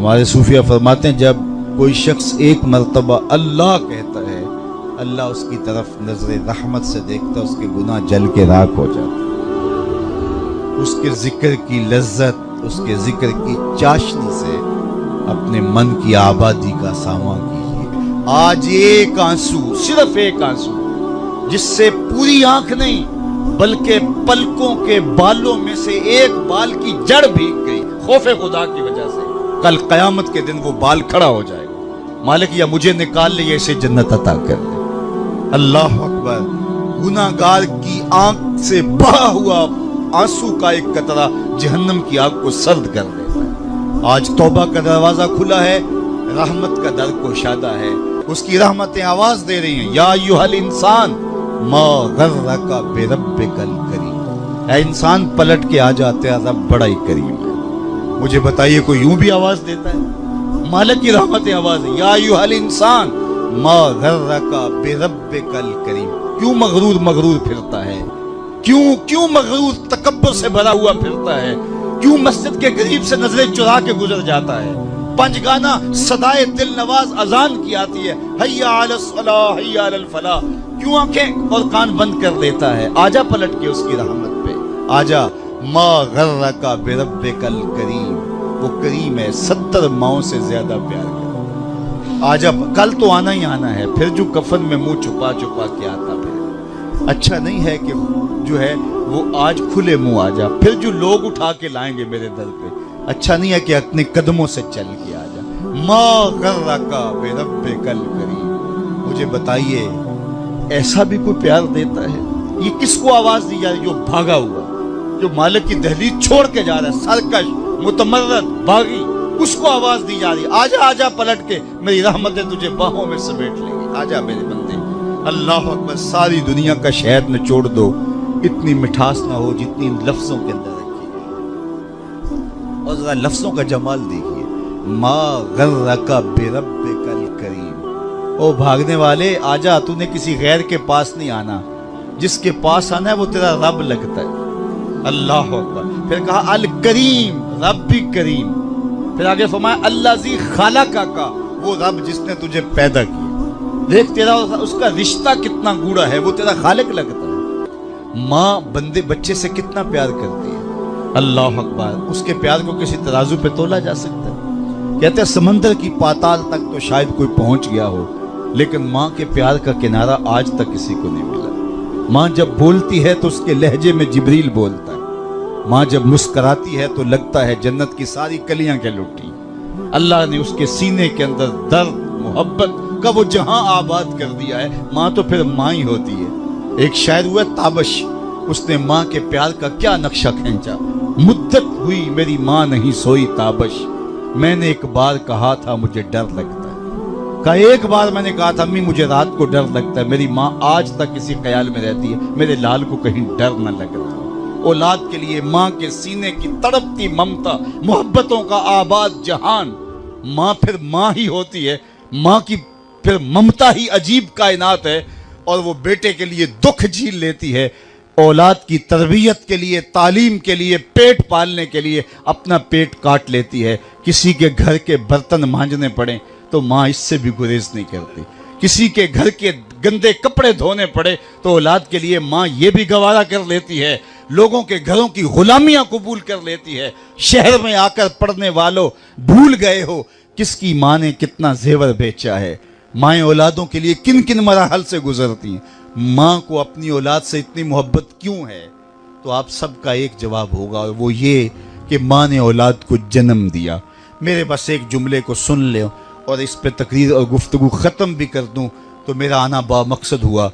ہمارے صوفیہ فرماتے ہیں جب کوئی شخص ایک مرتبہ اللہ کہتا ہے، اللہ اس کی طرف نظر رحمت سے دیکھتا، اس کے گناہ جل کے راکھ ہو جاتے، اس کے ذکر کی لذت، اس کے ذکر کی چاشنی سے اپنے من کی آبادی کا سامان کیجیے۔ آج ایک آنسو، صرف ایک آنسو، جس سے پوری آنکھ نہیں بلکہ پلکوں کے بالوں میں سے ایک بال کی جڑ بھیگ گئی خوف خدا کی وجہ سے، کل قیامت کے دن وہ بال کھڑا ہو جائے گا، مالک یا مجھے نکال لے یا اسے جنت عطا کر دے۔ اللہ اکبر۔ گناہگار کی آنکھ سے بہا ہوا آنسو کا ایک قطرہ جہنم کی آگ کو سرد کر دیتا ہے۔ آج توبہ کا دروازہ کھلا ہے، رحمت کا در کشادہ ہے، اس کی رحمتیں آواز دے رہی ہیں، یا ایھا الانسان ما غرک بربک الکریم۔ اے انسان پلٹ کے آ جاتے ہیں، رب بڑا ہی کریم ہے۔ مجھے بتائیے کوئی یوں بھی آواز دیتا ہے؟ مالک کی رحمتیں آواز ہے، یا ایھا الانسان ما غرک بربک الکریم۔ کیوں مغرور پھرتا ہے؟ کیوں مغرور تکبر سے بھرا ہوا پھرتا ہے؟ کیوں مسجد کے قریب سے نظریں چرا کے گزر جاتا ہے؟ پنج گانا صدائے دل نواز اذان کی آتی ہے، حی علی الصلاۃ حی علی الفلاح، کیوں آنکھیں اور کان بند کر لیتا ہے؟ آجا پلٹ کے اس کی رحمت پہ، آجا۔ ما غرک بربک الکریم، وہ کریم ہے، 70 ماؤں سے زیادہ پیار کرتا۔ آجا، کل تو آنا ہی آنا ہے، پھر جو کفن میں منہ چھپا چھپا کے آتا پھر اچھا نہیں ہے کہ جو ہے وہ آج کھلے منہ آجا، پھر جو لوگ اٹھا کے لائیں گے میرے در پہ، اچھا نہیں ہے کہ اپنے قدموں سے چل کے آجا۔ ما غرک بربک الکریم۔ مجھے بتائیے ایسا بھی کوئی پیار دیتا ہے؟ یہ کس کو آواز دی جا رہی؟ جو بھاگا ہوا، جو مالک کی دہلیز چھوڑ کے جا رہا ہے، سرکش، متمرد، باغی، اس کو آواز دی جا رہی ہے، آجا آجا پلٹ کے، میری رحمتیں تجھے باہوں میں سمیٹ لیں گی، آجا میرے بندے۔ اللہ اکبر۔ ساری دنیا کا شہد نچوڑ دو، اتنی مٹھاس نہ ہو جتنی ان لفظوں کے اندر رکھی گئی، اور ذرا لفظوں کا جمال دیکھیے، ما غرک بربک الکریم۔ او بھاگنے والے، آجا، تو نے کسی غیر کے پاس نہیں آنا، جس کے پاس آنا ہے وہ تیرا رب لگتا ہے۔ اللہ اکبر۔ پھر کہا الکریم، رب بھی کریم۔ پھر آگے فرمایا الذی خلقک کا، وہ رب جس نے تجھے پیدا کیا۔ دیکھ تیرا اس کا رشتہ کتنا گوڑا ہے، وہ تیرا خالق لگتا ہے۔ ماں بندے بچے سے کتنا پیار کرتی ہے، اللہ اکبر۔ اس کے پیار کو کسی ترازو پہ تولا جا سکتا ہے؟ کہتے ہیں سمندر کی پاتال تک تو شاید کوئی پہنچ گیا ہو، لیکن ماں کے پیار کا کنارہ آج تک کسی کو نہیں ملا۔ ماں جب بولتی ہے تو اس کے لہجے میں جبریل بولتا ہے، ماں جب مسکراتی ہے تو لگتا ہے جنت کی ساری کلیاں کے لٹی۔ اللہ نے اس کے سینے کے اندر درد محبت کا وہ جہاں آباد کر دیا ہے۔ ماں تو پھر ماں ہی ہوتی ہے۔ ایک شاعر ہوا تابش، اس نے ماں کے پیار کا کیا نقشہ کھینچا، مدت ہوئی میری ماں نہیں سوئی تابش، میں نے ایک بار کہا تھا مجھے ڈر لگتا ہے۔ ایک بار میں نے کہا تھا امی مجھے رات کو ڈر لگتا ہے، میری ماں آج تک اسی خیال میں رہتی ہے میرے لال کو کہیں ڈر نہ لگ رہا۔ اولاد کے لیے ماں کے سینے کی تڑپتی ممتا، محبتوں کا آباد جہان، ماں پھر ماں ہی ہوتی ہے۔ ماں کی پھر ممتا ہی عجیب کائنات ہے، اور وہ بیٹے کے لیے دکھ جھیل لیتی ہے، اولاد کی تربیت کے لیے، تعلیم کے لیے، پیٹ پالنے کے لیے اپنا پیٹ کاٹ لیتی ہے۔ کسی کے گھر کے برتن مانجنے پڑیں تو ماں اس سے بھی گریز نہیں کرتی، کسی کے گھر کے گندے کپڑے دھونے پڑے تو اولاد کے لیے ماں یہ بھی گوارا کر لیتی ہے، لوگوں کے گھروں کی غلامیاں قبول کر لیتی ہے۔ شہر میں آ کر پڑھنے والوں بھول گئے ہو کس کی ماں نے کتنا زیور بیچا ہے۔ مائیں اولادوں کے لیے کن کن مراحل سے گزرتی ہیں۔ ماں کو اپنی اولاد سے اتنی محبت کیوں ہے؟ تو آپ سب کا ایک جواب ہوگا، اور وہ یہ کہ ماں نے اولاد کو جنم دیا۔ میرے بس ایک جملے کو سن لیں اور اس پہ تقریر اور گفتگو ختم بھی کر دوں تو میرا آنا با مقصد ہوا۔